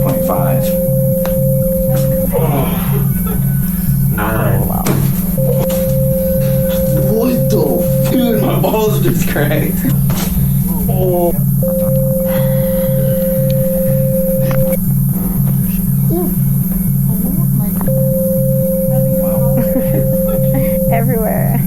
25. Oh, wow. What the? Dude, my balls just cracked. Oh. Everywhere.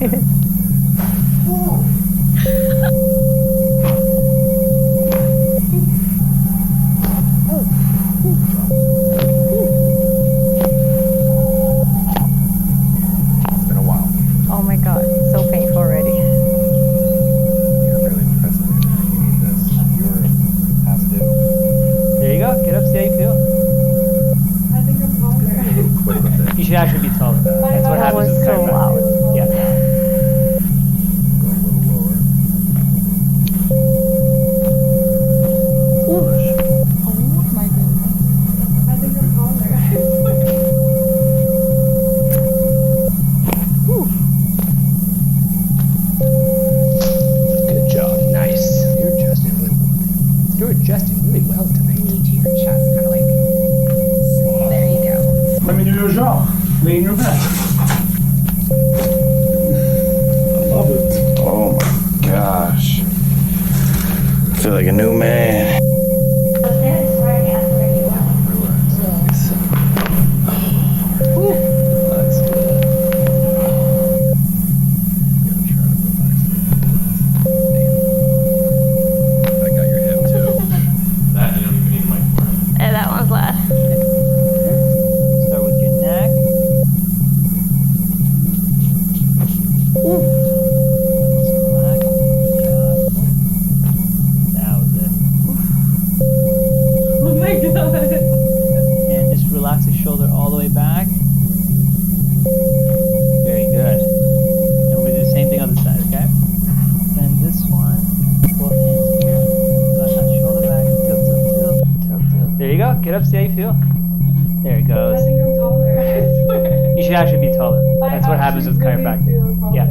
It's been a while. Oh my god, so painful already. You're really impressive. You need this. You're past due. There you go. Get up, see how you feel. I think I'm taller. Quit with it. You should actually be taller. That's what That happens was with so chiropractic. loud. Yeah. Go a little lower. Oh my goodness. I think I'm taller. Good job. Nice. You're adjusting really well tonight. Knee to your chest, kind of like. There you go. Let me do your job. Lay in your bed. I love it. Oh my gosh. I feel like a new man. That's good. Gotta try to relax. Damn. I got your hip too. That I don't even need my form. And that one's last. Start with your neck. Relax. That was it. Oh my god. And just relax the shoulder all the way back. Very good. And we'll do the same thing on the side, okay? Then this one, both hands here. Relax that shoulder back. Tilt, tilt, tilt, tilt, tilt. There you go. Get up, see how you feel. There it I goes. think I'm taller. I swear. You should actually be taller. I That's what happens with actually really chiropractic. feel taller. Yeah.